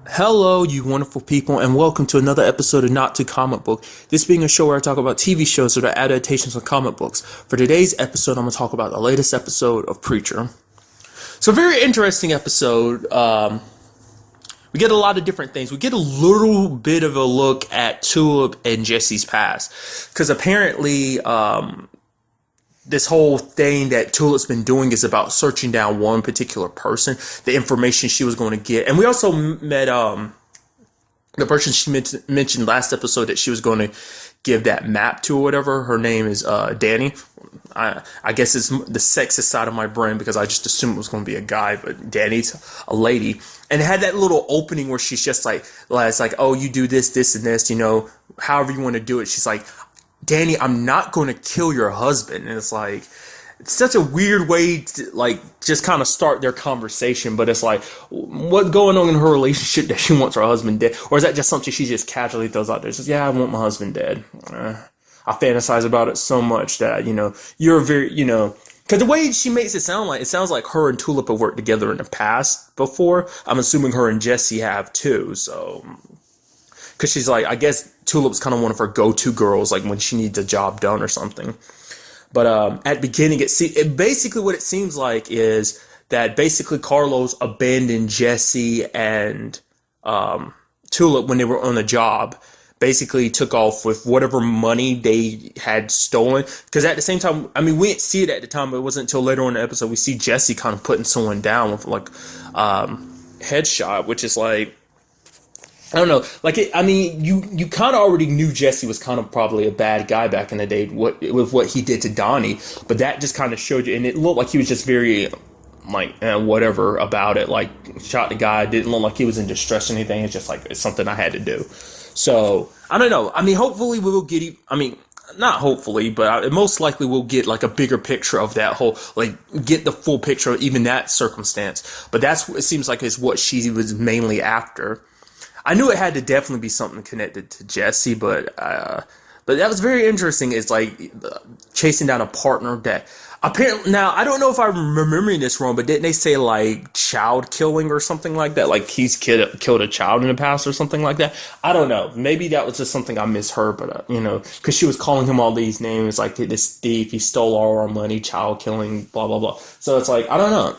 Hello, you wonderful people, and welcome to another episode of Not to Comic Book. This being a show where I talk about TV shows that are adaptations of comic books. For today's episode, I'm going to talk about the latest episode of Preacher. So, very interesting episode. We get a lot of different things. We get a little bit of a look at Tulip and Jesse's past. Because apparently, this whole thing that Tulip's been doing is about searching down one particular person, the information she was going to get. And we also met the person she mentioned last episode that she was going to give that map to or whatever. Her name is Danny. I guess it's the sexist side of my brain because I just assumed it was going to be a guy, but Danny's a lady. And it had that little opening where she's just like, it's like, oh, you do this, this, and this, however you want to do it. She's like, Danny, I'm not going to kill your husband. And it's like, it's such a weird way to just kind of start their conversation. But it's like, what's going on in her relationship that she wants her husband dead? Or is that just something she just casually throws out there? It's just, yeah, I want my husband dead. I fantasize about it so much that, you're very, because the way she makes it sounds like her and Tulip have worked together in the past before. I'm assuming her and Jesse have too. So, because she's like, I guess Tulip's kind of one of her go-to girls, like when she needs a job done or something. But at the beginning, basically what it seems like is that basically Carlos abandoned Jesse and Tulip when they were on the job. Basically took off with whatever money they had stolen. Because at the same time, I mean, we didn't see it at the time, but it wasn't until later on in the episode we see Jesse kind of putting someone down with headshot, which is like, I don't know. You kind of already knew Jesse was kind of probably a bad guy back in the day with what he did to Donnie, but that just kind of showed you, and it looked like he was just very, whatever about it. Like, shot the guy, didn't look like he was in distress or anything. It's just like, it's something I had to do. So, I don't know. I mean, hopefully we will get, not hopefully, but most likely we'll get like a bigger picture of that whole, get the full picture of even that circumstance. But that's what it seems like is what she was mainly after. I knew it had to definitely be something connected to Jesse, but that was very interesting. It's like chasing down a partner that apparently, now I don't know if I'm remembering this wrong, but didn't they say like child killing or something like that? Like he's killed a child in the past or something like that. I don't know. Maybe that was just something I misheard, but because she was calling him all these names, like this thief, he stole all our money, child killing, blah blah blah. So it's like, I don't know.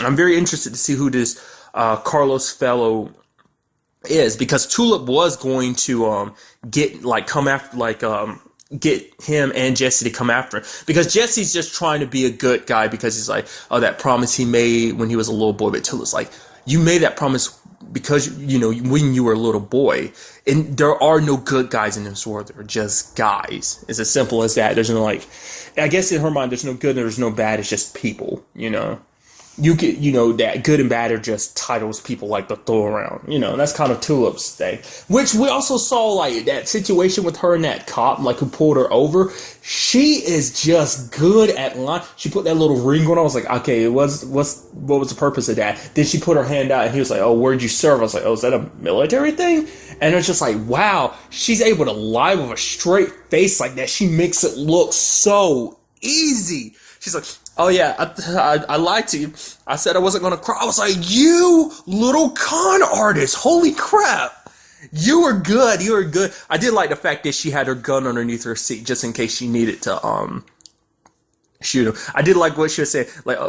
I'm very interested to see who this Carlos fellow is, because Tulip was going to get him and Jesse to come after him, because Jesse's just trying to be a good guy because he's like, oh, that promise he made when he was a little boy. But Tulip's like, you made that promise because when you were a little boy, and there are no good guys in this world. They're just guys. It's as simple as that. There's no I guess in her mind, there's no good and there's no bad. It's just people. You get, that good and bad are just titles people like to throw around. That's kind of Tulip's thing. Which we also saw, like, that situation with her and that cop, who pulled her over. She is just good at lying. She put that little ring on. I was like, okay, what was the purpose of that? Then she put her hand out and he was like, oh, where'd you serve? I was like, oh, is that a military thing? And it's just like, wow, she's able to lie with a straight face like that. She makes it look so easy. She's like, oh yeah, I lied to you. I said I wasn't going to cry. I was like, you little con artist. Holy crap. You were good. You were good. I did like the fact that she had her gun underneath her seat just in case she needed to shoot him. I did like what she was saying.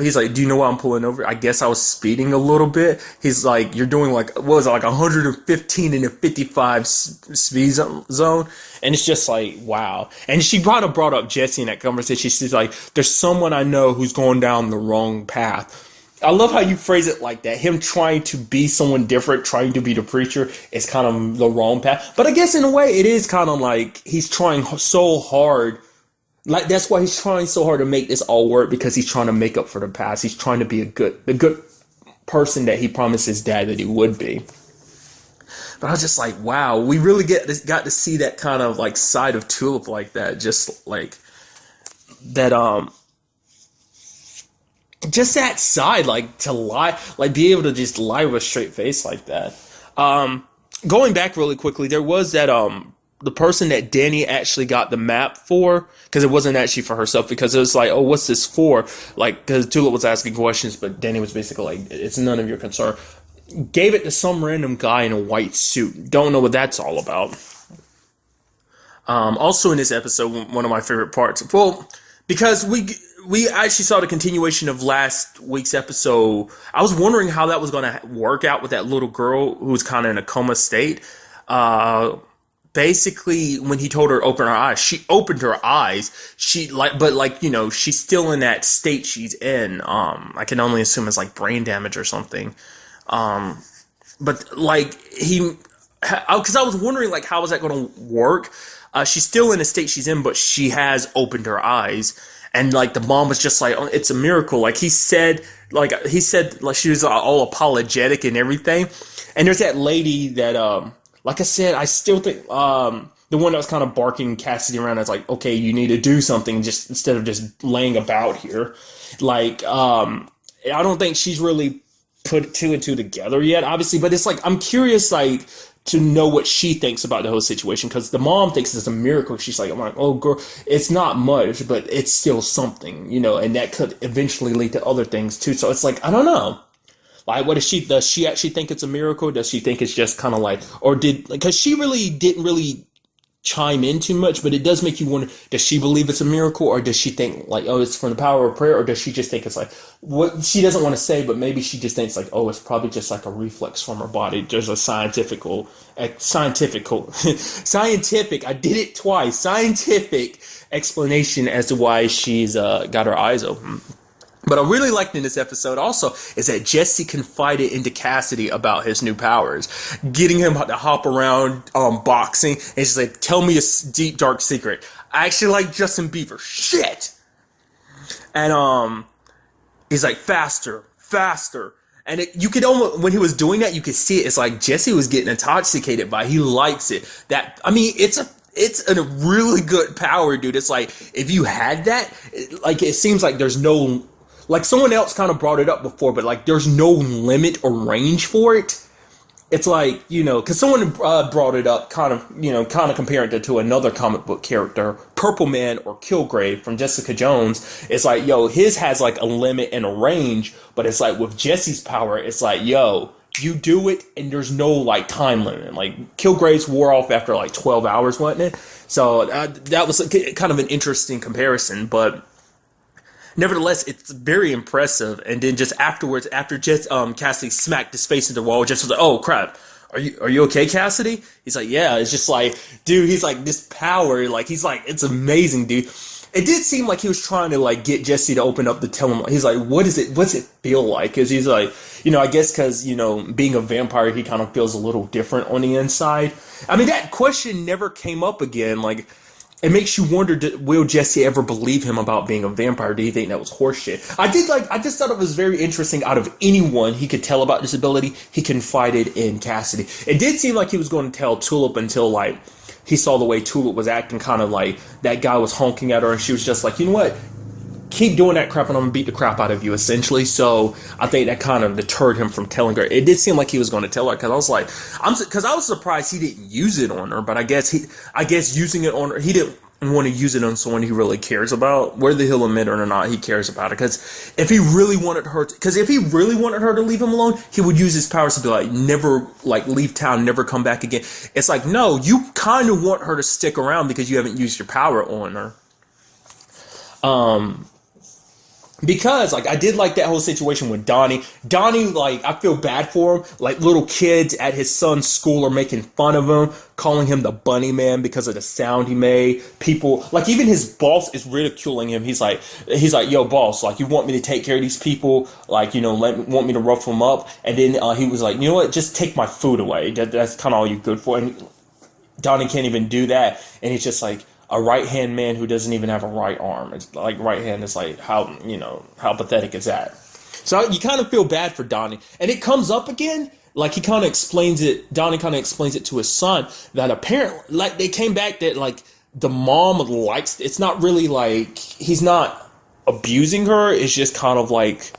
He's like, do you know why I'm pulling over? I guess I was speeding a little bit. He's like, you're doing 115 in a 55 speed zone. And it's just like, wow. And she brought up Jesse in that conversation. She's like, there's someone I know who's going down the wrong path. I love how you phrase it like that. Him trying to be someone different, trying to be the preacher, is kind of the wrong path. But I guess in a way, it is kind of like he's trying so hard. That's why he's trying so hard to make this all work, because he's trying to make up for the past. He's trying to be the good person that he promised his dad that he would be. But I was just like, wow, we really got to see that kind of side of Tulip like that. Just like that, just that side, to lie, be able to just lie with a straight face like that. Going back really quickly, there was that, the person that Danny actually got the map for, because it wasn't actually for herself, because it was like, oh, what's this for? Because Tulip was asking questions, but Danny was basically like, it's none of your concern. gave it to some random guy in a white suit. Don't know what that's all about. Also in this episode, one of my favorite parts. Well, because we actually saw the continuation of last week's episode. I was wondering how that was going to work out with that little girl who was kind of in a coma state. Basically, when he told her to open her eyes, she opened her eyes. She's still in that state she's in. I can only assume it's like brain damage or something. But like because I was wondering like how is that going to work? She's still in the state she's in, but she has opened her eyes, and like the mom was just like, oh, "It's a miracle." Like he said, like she was all apologetic and everything. And there's that lady that, like I said, I still think the one that was kind of barking Cassidy around. Is like, okay, you need to do something just instead of just laying about here. Like, I don't think she's really put two and two together yet, obviously, but it's like I'm curious, like to know what she thinks about the whole situation because the mom thinks it's a miracle. She's like, I'm like, oh girl, it's not much, but it's still something, and that could eventually lead to other things too. So it's like I don't know. Like, does she actually think it's a miracle? Does she think it's just kind of like, or because she really didn't really chime in too much, but it does make you wonder, does she believe it's a miracle, or does she think like, oh, it's from the power of prayer, or does she just think it's like what she doesn't want to say, but maybe she just thinks like, oh, it's probably just like a reflex from her body. There's a scientific, I did it twice, scientific explanation as to why she's got her eyes open. But I really liked in this episode also is that Jesse confided into Cassidy about his new powers, getting him to hop around boxing, and she's like, tell me a deep, dark secret. I actually like Justin Bieber. Shit! And he's like, faster, faster. And you could almost, when he was doing that, you could see it. It's like Jesse was getting intoxicated by it. He likes it. It's a really good power, dude. It's like, if you had that, it seems like there's no... Like someone else kind of brought it up before, but like there's no limit or range for it. It's like, because someone brought it up kind of comparing it to another comic book character, Purple Man or Kilgrave from Jessica Jones. It's like, his has like a limit and a range, but it's like with Jesse's power, it's like, you do it and there's no like time limit. Like Kilgrave's wore off after like 12 hours, wasn't it? So that was kind of an interesting comparison, but nevertheless, it's very impressive. And then just afterwards, after Cassidy smacked his face into the wall, Jess was like, "Oh crap, are you okay, Cassidy?" He's like, "Yeah." It's just like, dude, he's like this power, like he's like, it's amazing, dude. It did seem like he was trying to like get Jesse to open up to tell him. He's like, What's it feel like?" Because he's like, I guess because being a vampire, he kind of feels a little different on the inside. I mean, that question never came up again. Like, it makes you wonder, will Jesse ever believe him about being a vampire? Do you think that was horseshit? I just thought it was very interesting. Out of anyone he could tell about this ability, he confided in Cassidy. It did seem like he was going to tell Tulip until like he saw the way Tulip was acting, kind of like that guy was honking at her, and she was just like, you know what? Keep doing that crap and I'm gonna beat the crap out of you, essentially. So I think that kind of deterred him from telling her. It did seem like he was going to tell her, because I was like, I was surprised he didn't use it on her, but I guess using it on her, he didn't want to use it on someone he really cares about, whether he'll admit it or not. He cares about it, because if he really wanted her to leave him alone, he would use his powers to be like, never like leave town, never come back again. It's like, no, you kind of want her to stick around because you haven't used your power on her. Because, like, I did like that whole situation with Donnie. Donnie, like, I feel bad for him. Like, little kids at his son's school are making fun of him, calling him the bunny man because of the sound he made. People, like, even his boss is ridiculing him. He's like, yo, boss, like, you want me to take care of these people? Like, want me to rough them up? And then he was like, you know what? Just take my food away. That's kind of all you're good for. And Donnie can't even do that. And he's just like, a right-hand man who doesn't even have a right arm. It's like right hand is like, how pathetic is that? So you kind of feel bad for Donnie. And it comes up again, like Donnie kind of explains it to his son, that apparently, like, they came back that, like, the mom likes, it's not really like, he's not abusing her, it's just kind of like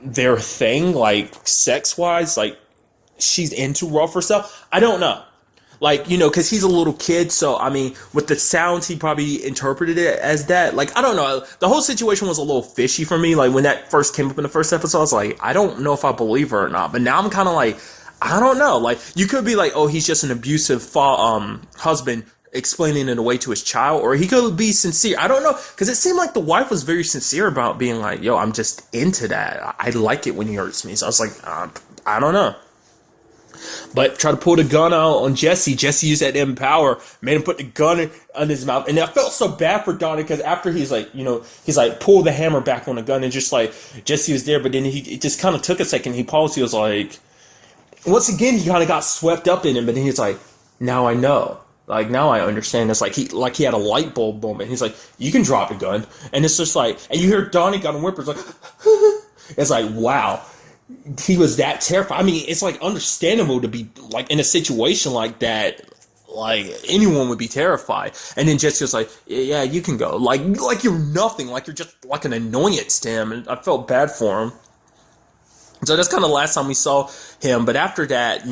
their thing, like, sex-wise, like, she's into rougher stuff. I don't know. Like, because he's a little kid, so I mean, with the sounds, he probably interpreted it as that. Like, I don't know. The whole situation was a little fishy for me. Like, when that first came up in the first episode, I was like, I don't know if I believe her or not. But now I'm kind of like, I don't know. Like, you could be like, oh, he's just an abusive husband explaining it away to his child, or he could be sincere. I don't know, because it seemed like the wife was very sincere about being like, yo, I'm just into that. I like it when he hurts me. So I was like, I don't know. But try to pull the gun out on Jesse. Jesse used that empower, made him put the gun on his mouth. And I felt so bad for Donnie, because after he's like, pull the hammer back on the gun, and just like, Jesse was there, but then it just kind of took a second. He paused. He was like, once again, he kind of got swept up in him, but then he's like, now I know. Like, now I understand. It's like he had a light bulb moment. He's like, you can drop the gun. And it's just like, and you hear Donnie got a whimper. It's like, it's like, wow. He was that terrified. I mean, it's like understandable to be like in a situation like that. Like, anyone would be terrified. And then Jesse was like, yeah, you can go. Like you're nothing. Like, you're just like an annoyance to him. And I felt bad for him. So that's kind of the last time we saw him. But after that,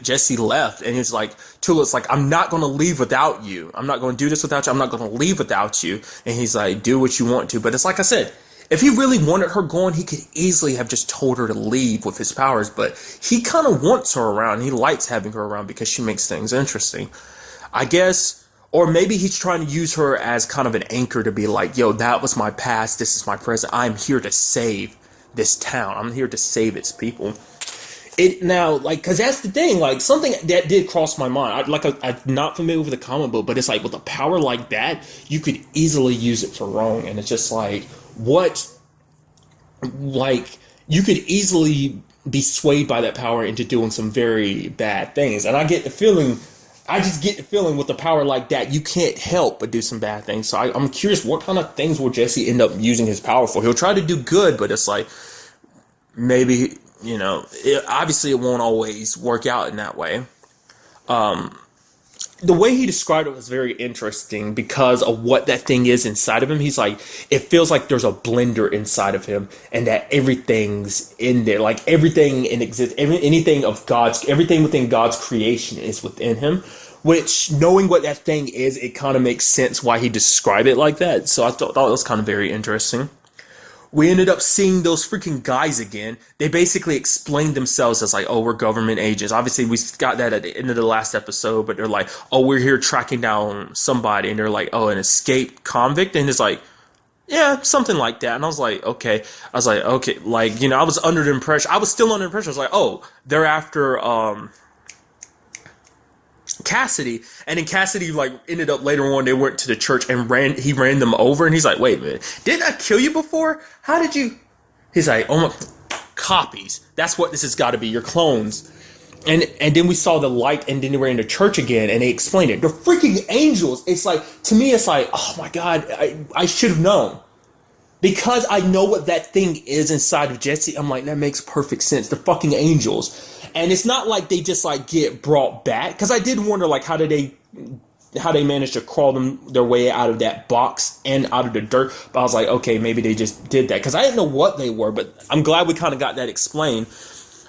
Jesse left, and he was like, Tulip's like, I'm not going to leave without you. I'm not going to do this without you. I'm not going to leave without you. And he's like, do what you want to. But it's like I said, if he really wanted her gone, he could easily have just told her to leave with his powers. But he kind of wants her around. He likes having her around because she makes things interesting, I guess. Or maybe he's trying to use her as kind of an anchor to be like, yo, that was my past. This is my present. I'm here to save this town. I'm here to save its people. Because that's the thing, like, something that did cross my mind. I'm not familiar with the comic book, but it's like, with a power like that, you could easily use it for wrong. And it's just like, you could easily be swayed by that power into doing some very bad things. And I just get the feeling with a power like that, you can't help but do some bad things. So I'm curious, what kind of things will Jesse end up using his power for? He'll try to do good, but it's like, maybe, obviously it won't always work out in that way. The way he described it was very interesting because of what that thing is inside of him. He's like, it feels like there's a blender inside of him, and that everything's in there. Like, everything in exists, everything within God's creation is within him. Which, knowing what that thing is, it kind of makes sense why he described it like that. So I thought that was kind of very interesting. We ended up seeing those freaking guys again. They basically explained themselves as like, oh, we're government agents. Obviously, we got that at the end of the last episode, but they're like, oh, we're here tracking down somebody. And they're like, oh, an escaped convict. And it's like, yeah, something like that. And I was like, okay. Like, I was under the impression. I was still under the impression. I was like, oh, they're after Cassidy. And then Cassidy ended up later on, they went to the church and he ran them over, and he's like, wait a minute, didn't I kill you before? How did you? He's like, oh my, copies. That's what this has got to be, your clones. And then we saw the light, and then they were in the church again, and they explained it. They're freaking angels. It's like, to me, it's like, oh my God, I should have known. Because I know what that thing is inside of Jesse, I'm like, that makes perfect sense. They're fucking angels. And it's not like they just get brought back. Because I did wonder how they managed to crawl their way out of that box and out of the dirt. But I was like, okay, maybe they just did that. Because I didn't know what they were, but I'm glad we kind of got that explained.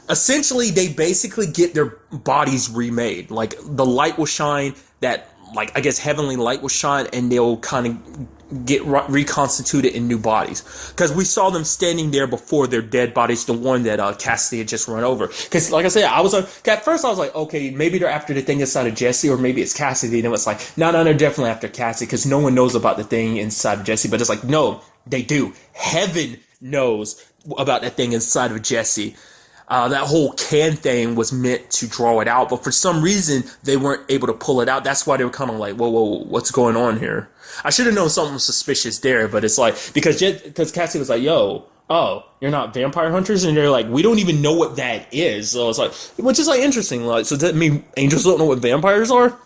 Essentially, they basically get their bodies remade. Like, the light will shine, that, I guess, heavenly light will shine, and they'll kind of get reconstituted in new bodies. Because we saw them standing there before their dead bodies, the one that Cassidy had just run over. Because, like I said, at first I was like, okay, maybe they're after the thing inside of Jesse, or maybe it's Cassidy. And it was like, no, they're definitely after Cassidy, because no one knows about the thing inside of Jesse. But it's like, no, they do. Heaven knows about that thing inside of Jesse. That whole can thing was meant to draw it out, but for some reason, they weren't able to pull it out. That's why they were kind of like, whoa, what's going on here? I should have known something was suspicious there, but it's like, because Cassidy was like, you're not vampire hunters? And they're like, we don't even know what that is. So it's like, which is interesting. So does that mean angels don't know what vampires are?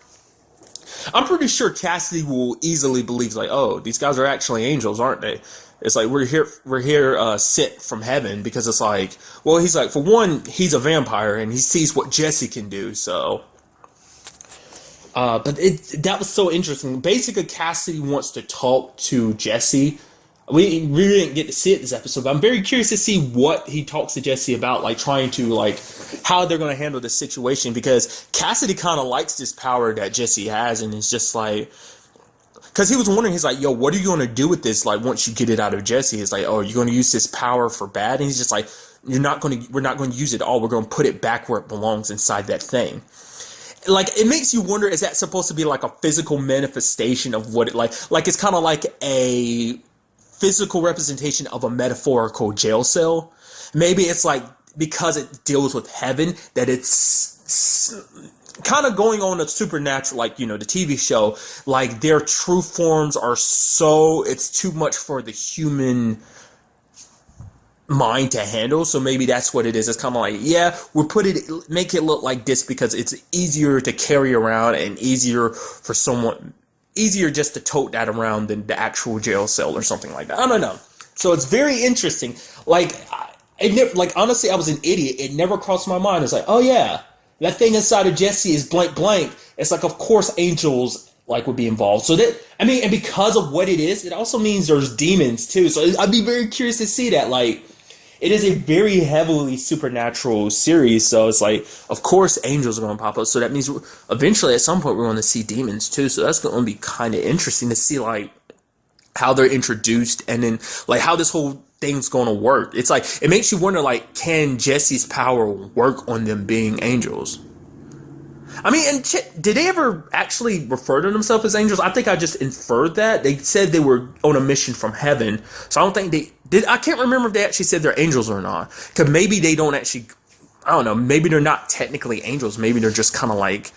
I'm pretty sure Cassidy will easily believe, these guys are actually angels, aren't they? It's like, we're here sent from heaven, because it's like, well, he's like, for one, he's a vampire and he sees what Jesse can do, so. But that was so interesting. Basically, Cassidy wants to talk to Jesse We really didn't get to see it this episode, but I'm very curious to see what he talks to Jesse about, like trying to like how they're going to handle this situation because Cassidy kind of likes this power that Jesse has, and it's just like because he was wondering, he's like, "Yo, what are you going to do with this? Like once you get it out of Jesse, it's like, oh, are you going to use this power for bad?" And he's just like, we're not going to use it all. We're going to put it back where it belongs inside that thing." Like it makes you wonder, is that supposed to be like a physical manifestation of what it like it's kind of like a physical representation of a metaphorical jail cell. Maybe it's like because it deals with heaven that it's kind of going on a supernatural, like the TV show, like their true forms are so it's too much for the human mind to handle. So maybe that's what it is. It's kind of like, yeah, we'll make it look like this because it's easier to carry around and easier just to tote that around than the actual jail cell or something like that. I don't know. So it's very interesting. Like, like honestly, I was an idiot. It never crossed my mind. It's like, oh yeah, that thing inside of Jesse is blank blank. It's like, of course, angels like would be involved. So that and because of what it is, it also means there's demons too. So I'd be very curious to see that. Like, it is a very heavily supernatural series, so it's like, of course, angels are going to pop up. So that means eventually, at some point, we're going to see demons too. So that's going to be kind of interesting to see, like, how they're introduced, and then like how this whole thing's going to work. It's like it makes you wonder, like, can Jesse's power work on them being angels? I mean, and did they ever actually refer to themselves as angels? I think I just inferred that. They said they were on a mission from heaven. So I don't think they did. I can't remember if they actually said they're angels or not. Because maybe they don't actually, I don't know, maybe they're not technically angels. Maybe they're just kind of like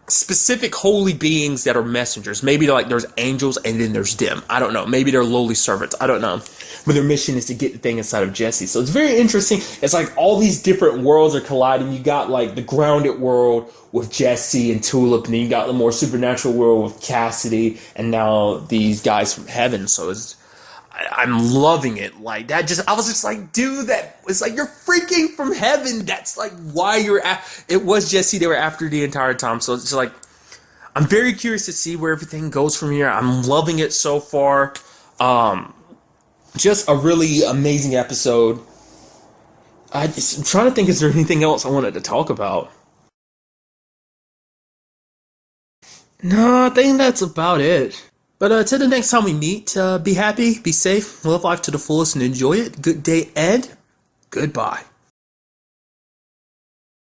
specific holy beings that are messengers. Maybe like there's angels and then there's them. I don't know. Maybe they're lowly servants. I don't know. But their mission is to get the thing inside of Jesse. So it's very interesting. It's like all these different worlds are colliding. You got like the grounded world with Jesse and Tulip, and then you got the more supernatural world with Cassidy, and now these guys from heaven. So I'm loving it. Like that I was just like, dude, it's like you're freaking from heaven. That's like why it was Jesse they were after the entire time. So it's just like, I'm very curious to see where everything goes from here. I'm loving it so far. Just a really amazing episode. I'm trying to think, is there anything else I wanted to talk about? No, I think that's about it. But till the next time we meet, be happy, be safe, live life to the fullest, and enjoy it. Good day and goodbye.